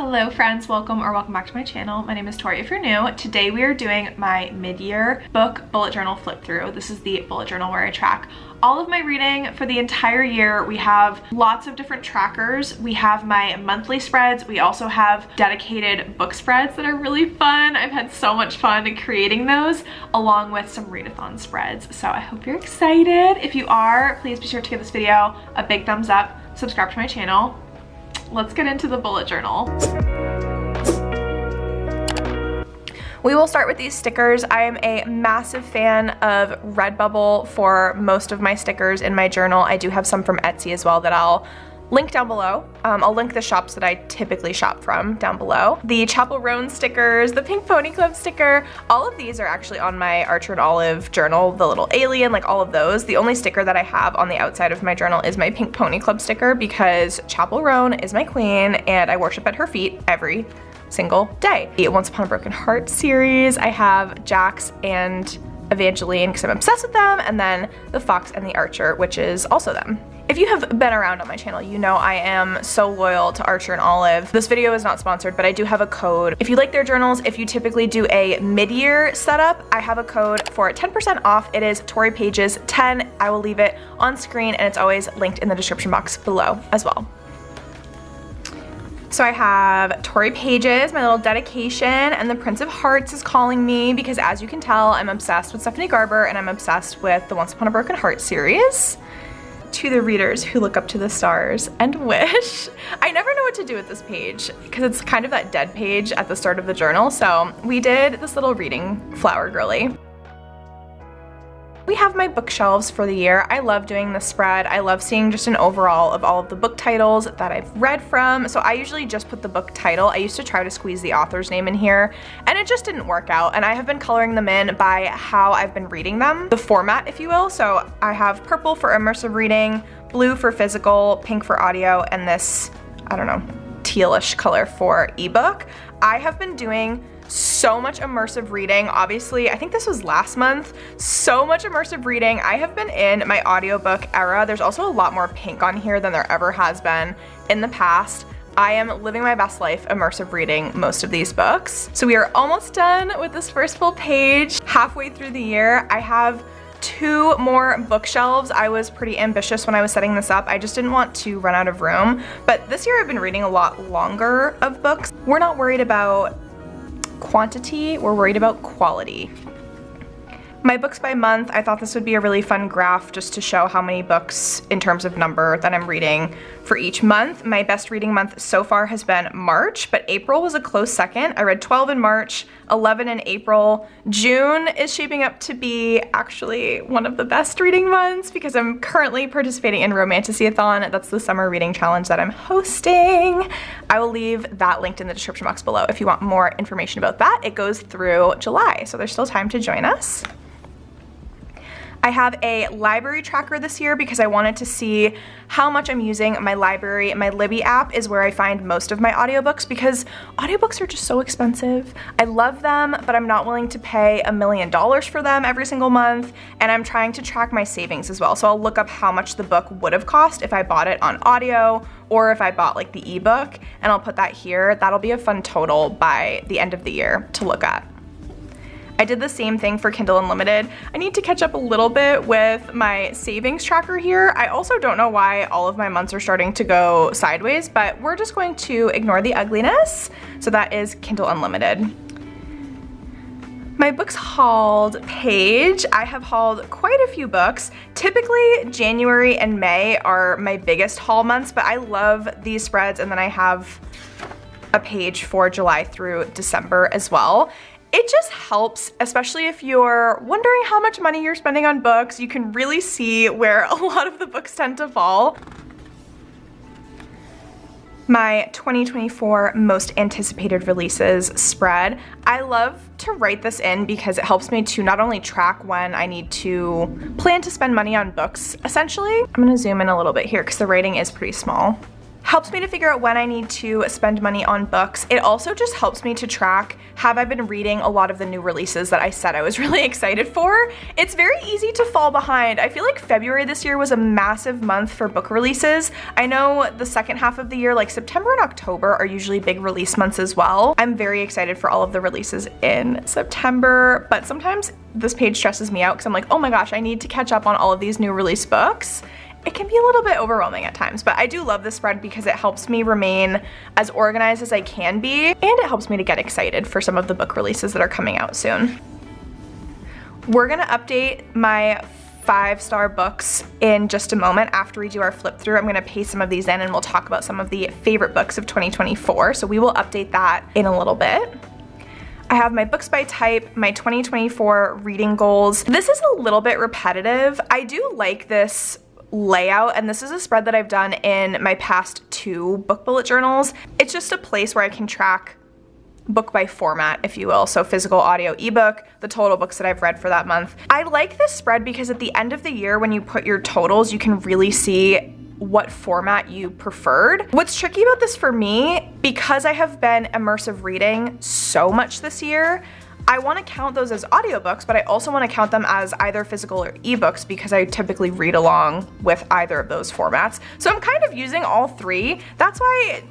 Hello friends, welcome back to my channel. My name is Tori if you're new. Today we are doing my mid-year book bullet journal flip through. This is the bullet journal where I track all of my reading for the entire year. We have lots of different trackers. We have my monthly spreads. We also have dedicated book spreads that are really fun. I've had so much fun creating those, along with some readathon spreads. So I hope you're excited. If you are, please be sure to give this video a big thumbs up, subscribe to my channel. Let's get into the bullet journal. We will start with these stickers. I am a massive fan of Redbubble for most of my stickers in my journal. I do have some from Etsy as well that I'll link down below. I'll link the shops that I typically shop from down below. The Chapel Roan stickers, the Pink Pony Club sticker, all of these are actually on my Archer and Olive journal, the little alien, like all of those. The only sticker that I have on the outside of my journal is my Pink Pony Club sticker because Chapel Roan is my queen and I worship at her feet every single day. The Once Upon a Broken Heart series, I have Jax and Evangeline because I'm obsessed with them, and then the Fox and the Archer, which is also them. If you have been around on my channel, you know I am so loyal to Archer and Olive. This video is not sponsored, but I do have a code. If you like their journals, if you typically do a mid-year setup, I have a code for 10% off. It is ToriPages10. I will leave it on screen and it's always linked in the description box below as well. So I have Tori Pages, my little dedication, and the Prince of Hearts is calling me because, as you can tell, I'm obsessed with Stephanie Garber and I'm obsessed with the Once Upon a Broken Heart series. To the readers who look up to the stars and wish. I never know what to do with this page because it's kind of that dead page at the start of the journal, so we did this little reading flower girly. We have my bookshelves for the year. I love doing this spread. I love seeing just an overall of all of the book titles that I've read from. So I usually just put the book title. I used to try to squeeze the author's name in here and it just didn't work out. And I have been coloring them in by how I've been reading them, the format, if you will. So I have purple for immersive reading, blue for physical, pink for audio, and this, I don't know, tealish color for ebook. I have been doing so much immersive reading. Obviously, I think this was last month. So much immersive reading. I have been in my audiobook era. There's also a lot more pink on here than there ever has been in the past. I am living my best life immersive reading most of these books. So we are almost done with this first full page. Halfway through the year, I have 2 more bookshelves. I was pretty ambitious when I was setting this up. I just didn't want to run out of room. But this year I've been reading a lot longer of books. We're not worried about quantity, we're worried about quality. My books by month, I thought this would be a really fun graph just to show how many books in terms of number that I'm reading for each month. My best reading month so far has been March, but April was a close second. I read 12 in March, 11 in April. June is shaping up to be actually one of the best reading months because I'm currently participating in Romantasy-a-thon. That's the summer reading challenge that I'm hosting. I will leave that linked in the description box below if you want more information about that. It goes through July, so there's still time to join us. I have a library tracker this year because I wanted to see how much I'm using my library. My Libby app is where I find most of my audiobooks because audiobooks are just so expensive. I love them, but I'm not willing to pay $1 million for them every single month, and I'm trying to track my savings as well. So I'll look up how much the book would have cost if I bought it on audio or if I bought like the ebook, and I'll put that here. That'll be a fun total by the end of the year to look at. I did the same thing for Kindle Unlimited. I need to catch up a little bit with my savings tracker here. I also don't know why all of my months are starting to go sideways, but we're just going to ignore the ugliness. So that is Kindle Unlimited. My books hauled page. I have hauled quite a few books. Typically January and May are my biggest haul months, but I love these spreads, and then I have a page for July through December as well. It just helps, especially if you're wondering how much money you're spending on books. You can really see where a lot of the books tend to fall. My 2024 most anticipated releases spread. I love to write this in because it helps me to not only track when I need to plan to spend money on books, essentially. I'm gonna zoom in a little bit here because the writing is pretty small. Helps me to figure out when I need to spend money on books. It also just helps me to track, have I been reading a lot of the new releases that I said I was really excited for? It's very easy to fall behind. I feel like February this year was a massive month for book releases. I know the second half of the year, like September and October, are usually big release months as well. I'm very excited for all of the releases in September, but sometimes this page stresses me out because I'm like, oh my gosh, I need to catch up on all of these new release books. It can be a little bit overwhelming at times, but I do love this spread because it helps me remain as organized as I can be, and it helps me to get excited for some of the book releases that are coming out soon. We're gonna update my 5-star books in just a moment after we do our flip through. I'm gonna paste some of these in and we'll talk about some of the favorite books of 2024, so we will update that in a little bit. I have my books by type, my 2024 reading goals. This is a little bit repetitive. I do like this layout, and this is a spread that I've done in my past 2 book bullet journals. It's just a place where I can track book by format, if you will, so physical, audio, ebook, the total books that I've read for that month. I like this spread because at the end of the year when you put your totals, you can really see what format you preferred. What's tricky about this for me, because I have been immersive reading so much this year, I want to count those as audiobooks, but I also want to count them as either physical or ebooks because I typically read along with either of those formats. So I'm kind of using all 3. That's why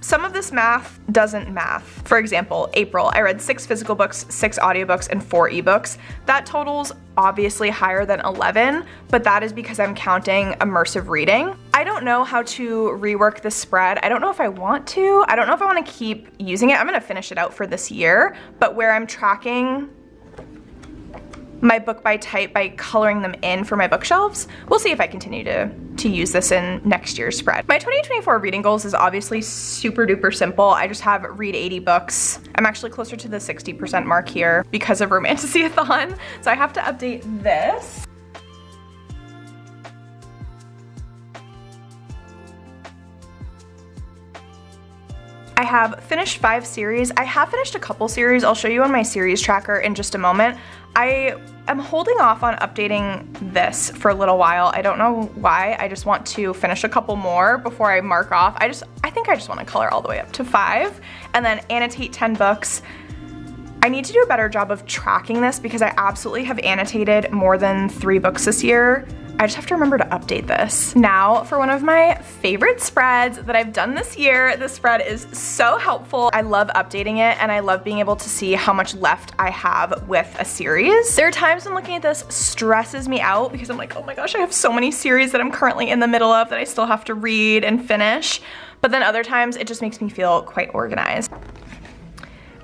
some of this math doesn't math. For example, April, I read 6 physical books, 6 audiobooks, and 4 ebooks. That totals obviously higher than 11, but that is because I'm counting immersive reading. I don't know how to rework this spread. I don't know if I want to. I don't know if I want to keep using it. I'm gonna finish it out for this year, but where I'm tracking my book by type by coloring them in for my bookshelves, we'll see if I continue to use this in next year's spread. My 2024 reading goals is obviously super duper simple. I just have read 80 books. I'm actually closer to the 60% mark here because of romantasy-a-thon, so I have to update this. I have finished 5 series. I have finished a couple series. I'll show you on my series tracker in just a moment. I am holding off on updating this for a little while. I don't know why. I just want to finish a couple more before I mark off. I think I just want to color all the way up to 5 and then annotate 10 books. I need to do a better job of tracking this because I absolutely have annotated more than 3 books this year. I just have to remember to update this. Now for one of my favorite spreads that I've done this year. This spread is so helpful. I love updating it and I love being able to see how much left I have with a series. There are times when looking at this stresses me out because I'm like, oh my gosh, I have so many series that I'm currently in the middle of that I still have to read and finish. But then other times it just makes me feel quite organized.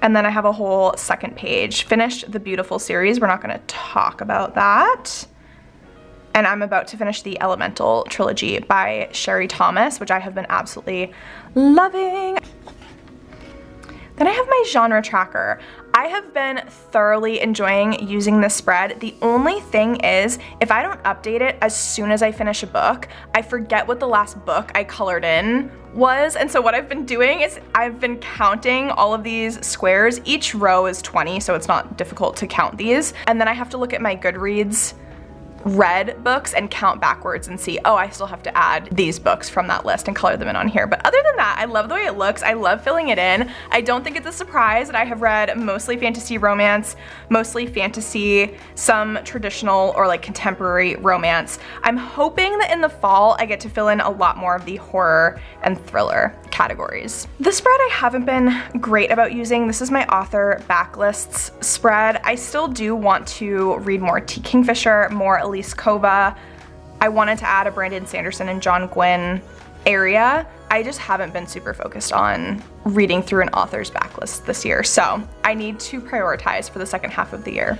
And then I have a whole second page. Finished the Beautiful series. We're not gonna talk about that. And I'm about to finish the Elemental trilogy by Sherry Thomas, which I have been absolutely loving. Then I have my genre tracker. I have been thoroughly enjoying using this spread. The only thing is, if I don't update it as soon as I finish a book, I forget what the last book I colored in was. And so what I've been doing is I've been counting all of these squares. Each row is 20, so it's not difficult to count these. And then I have to look at my Goodreads read books and count backwards and see, oh, I still have to add these books from that list and color them in on here. But other than that, I love the way it looks. I love filling it in. I don't think it's a surprise that I have read mostly fantasy romance, mostly fantasy, some traditional or like contemporary romance. I'm hoping that in the fall I get to fill in a lot more of the horror and thriller categories. The spread I haven't been great about using. This is my author backlists spread. I still do want to read more T. Kingfisher, more Elise Kova. I wanted to add a Brandon Sanderson and John Gwynne area. I just haven't been super focused on reading through an author's backlist this year, so I need to prioritize for the second half of the year.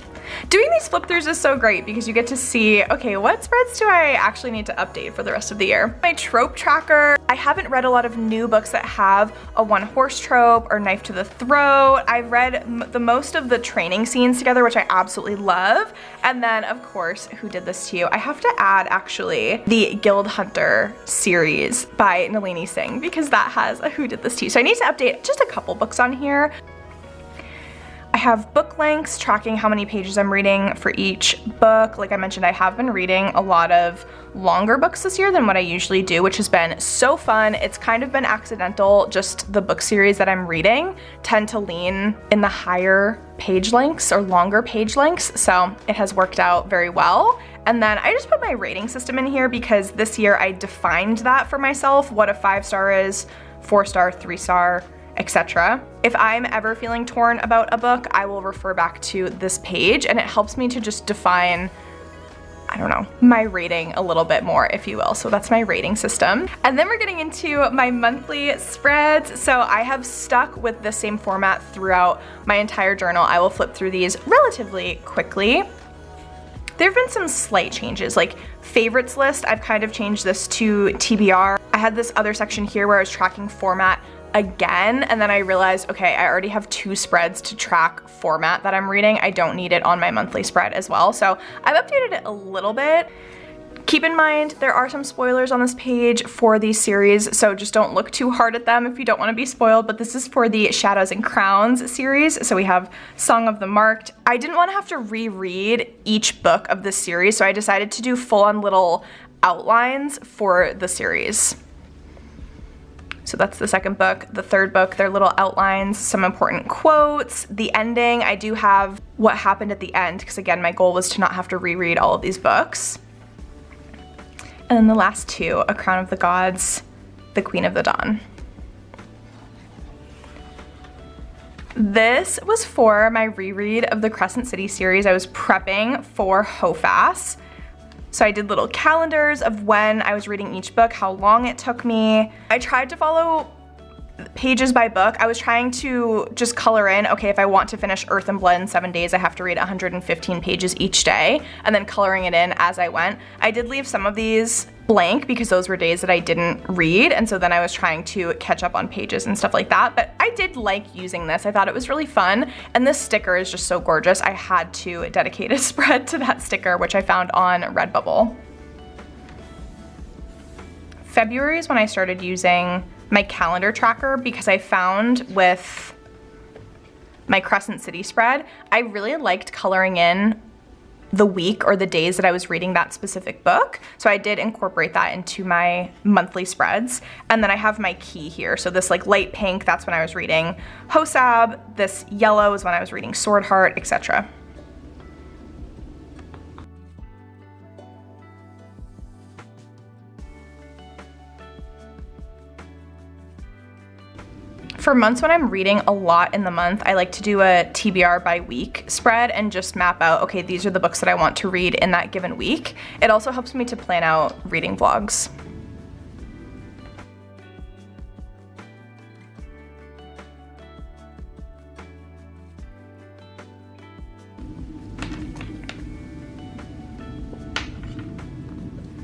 Doing these flip throughs is so great because you get to see, okay, what spreads do I actually need to update for the rest of the year? My trope tracker, I haven't read a lot of new books that have a one-horse trope or knife to the throat. I've read the most of the training scenes together, which I absolutely love. And then, of course, Who Did This to You? I have to add, actually, the Guild Hunter series by Nalini Singh because that has a Who Did This to You? So I need to update just a couple books on here. I have book lengths tracking how many pages I'm reading for each book. Like I mentioned, I have been reading a lot of longer books this year than what I usually do, which has been so fun. It's kind of been accidental. Just the book series that I'm reading tend to lean in the higher page lengths or longer page lengths, so it has worked out very well. And then I just put my rating system in here because this year I defined that for myself, what a 5-star is, 4-star, 3-star, etc. If I'm ever feeling torn about a book, I will refer back to this page, and it helps me to just define, I don't know, my rating a little bit more, if you will. So that's my rating system. And then we're getting into my monthly spreads. So I have stuck with the same format throughout my entire journal. I will flip through these relatively quickly. There have been some slight changes, like favorites list, I've kind of changed this to TBR. I had this other section here where I was tracking format again, and then I realized, okay, I already have 2 spreads to track format that I'm reading. I don't need it on my monthly spread as well. So I've updated it a little bit. Keep in mind, there are some spoilers on this page for these series, so just don't look too hard at them if you don't want to be spoiled, but this is for the Shadows and Crowns series. So we have Song of the Marked. I didn't want to have to reread each book of this series, so I decided to do full-on little outlines for the series. So that's the second book. The third book, they're little outlines, some important quotes. The ending, I do have what happened at the end, because again, my goal was to not have to reread all of these books. And then the last 2, A Crown of the Gods, The Queen of the Dawn. This was for my reread of the Crescent City series. I was prepping for HOFAS. So I did little calendars of when I was reading each book, how long it took me. I tried to follow pages by book. I was trying to just color in, okay, if I want to finish Earth and Blood in 7 days, I have to read 115 pages each day, and then coloring it in as I went. I did leave some of these blank because those were days that I didn't read, and so then I was trying to catch up on pages and stuff like that, but I did like using this. I thought it was really fun, and this sticker is just so gorgeous. I had to dedicate a spread to that sticker, which I found on Redbubble. February is when I started using my calendar tracker because I found with my Crescent City spread, I really liked coloring in the week or the days that I was reading that specific book. So I did incorporate that into my monthly spreads. And then I have my key here. So this like light pink, that's when I was reading Hosab. This yellow is when I was reading Sword Heart, etc. For months when I'm reading a lot in the month, I like to do a TBR by week spread and just map out, okay, these are the books that I want to read in that given week. It also helps me to plan out reading vlogs.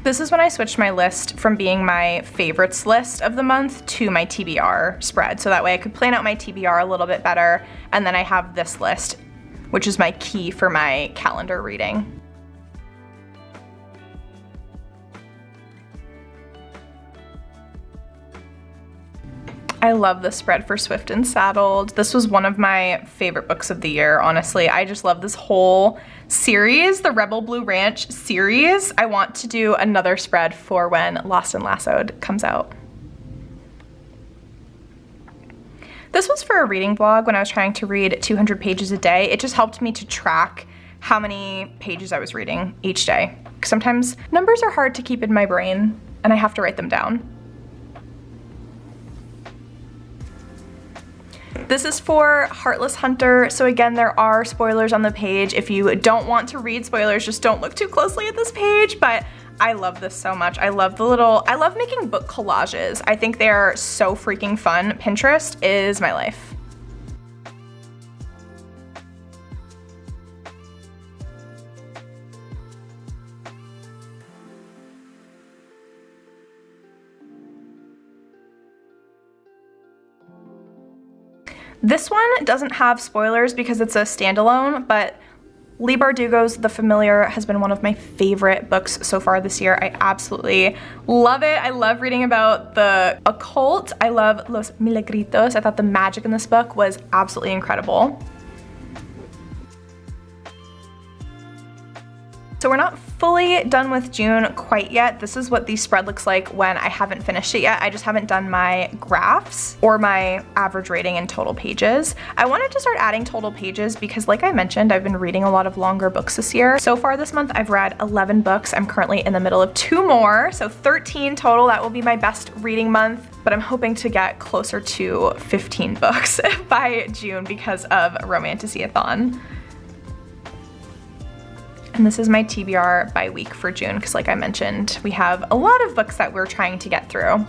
This is when I switched my list from being my favorites list of the month to my TBR spread. So that way I could plan out my TBR a little bit better. And then I have this list, which is my key for my calendar reading. I love this spread for Swift and Saddled. This was one of my favorite books of the year, honestly. I just love this whole series, the Rebel Blue Ranch series. I want to do another spread for when Lost and Lassoed comes out. This was for a reading vlog when I was trying to read 200 pages a day. It just helped me to track how many pages I was reading each day. Sometimes numbers are hard to keep in my brain and I have to write them down. This is for Heartless Hunter. So again, there are spoilers on the page. If you don't want to read spoilers, just don't look too closely at this page, but I love this so much. I love making book collages. I think they are so freaking fun. Pinterest is my life. This one doesn't have spoilers because it's a standalone, but Leigh Bardugo's The Familiar has been one of my favorite books so far this year. I absolutely love it. I love reading about the occult. I love Los Milagritos. I thought the magic in this book was absolutely incredible. So we're not fully done with June quite yet. This is what the spread looks like when I haven't finished it yet. I just haven't done my graphs or my average rating in total pages. I wanted to start adding total pages because, like I mentioned, I've been reading a lot of longer books this year. So far this month, I've read 11 books. I'm currently in the middle of 2 more, so 13 total. That will be my best reading month, but I'm hoping to get closer to 15 books by June because of Romantasy-a-thon. And this is my TBR by week for June because, like I mentioned, we have a lot of books that we're trying to get through.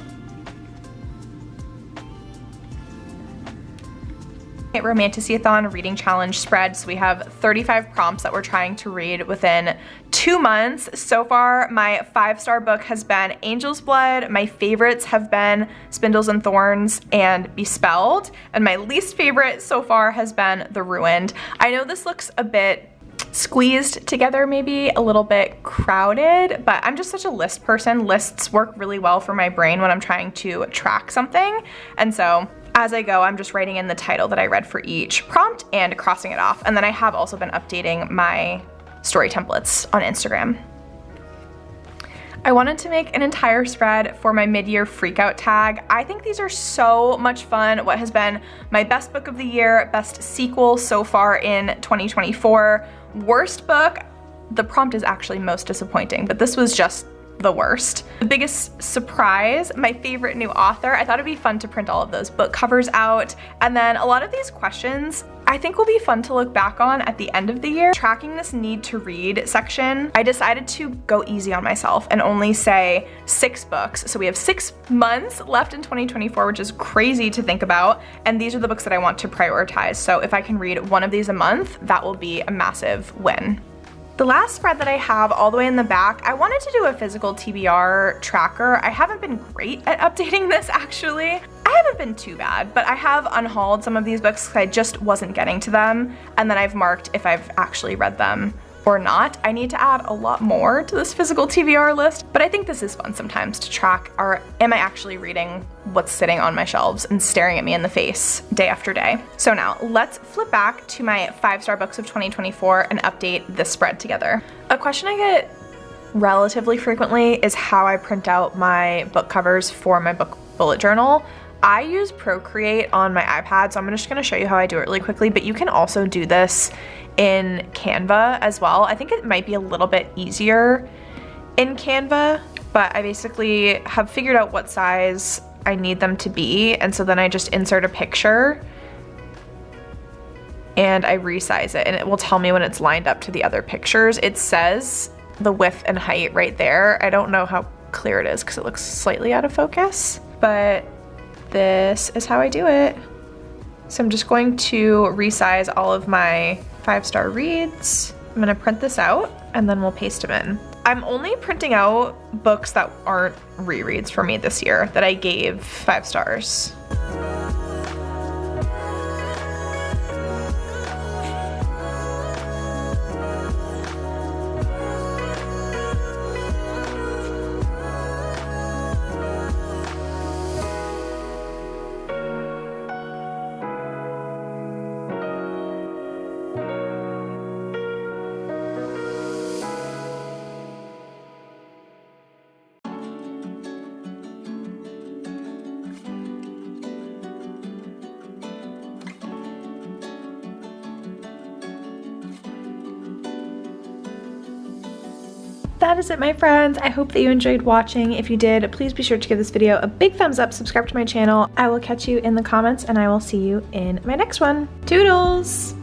Romantasy-a-thon reading challenge spread. So we have 35 prompts that we're trying to read within 2 months. So far, my 5-star book has been Angel's Blood. My favorites have been Spindles and Thorns and Bespelled. And my least favorite so far has been The Ruined. I know this looks a bit squeezed together, maybe a little bit crowded, but I'm just such a list person. Lists work really well for my brain when I'm trying to track something. And so as I go, I'm just writing in the title that I read for each prompt and crossing it off. And then I have also been updating my story templates on Instagram. I wanted to make an entire spread for my mid-year freakout tag. I think these are so much fun. What has been my best book of the year, best sequel so far in 2024, worst book, the prompt is actually most disappointing, but this was just the worst. The biggest surprise, my favorite new author. I thought it'd be fun to print all of those book covers out. And then a lot of these questions I think will be fun to look back on at the end of the year. Tracking this need to read section, I decided to go easy on myself and only say 6 books. So we have 6 months left in 2024, which is crazy to think about. And these are the books that I want to prioritize. So if I can read one of these a month, that will be a massive win. The last spread that I have all the way in the back, I wanted to do a physical TBR tracker. I haven't been great at updating this actually. I haven't been too bad, but I have unhauled some of these books because I just wasn't getting to them. And then I've marked if I've actually read them or not. I need to add a lot more to this physical TBR list, but I think this is fun sometimes to track, or am I actually reading what's sitting on my shelves and staring at me in the face day after day. So now let's flip back to my 5-star books of 2024 and update this spread together. A question I get relatively frequently is how I print out my book covers for my book bullet journal. I use Procreate on my iPad, so I'm just gonna show you how I do it really quickly, but you can also do this in Canva as well. I think it might be a little bit easier in Canva, but I basically have figured out what size I need them to be, and so then I just insert a picture and I resize it, and it will tell me when it's lined up to the other pictures. It says the width and height right there. I don't know how clear it is because it looks slightly out of focus, but this is how I do it. So I'm just going to resize all of my 5-star reads. I'm gonna print this out and then we'll paste them in. I'm only printing out books that aren't rereads for me this year that I gave 5 stars. That is it, my friends. I hope that you enjoyed watching. If you did, please be sure to give this video a big thumbs up, subscribe to my channel. I will catch you in the comments and I will see you in my next one. Toodles!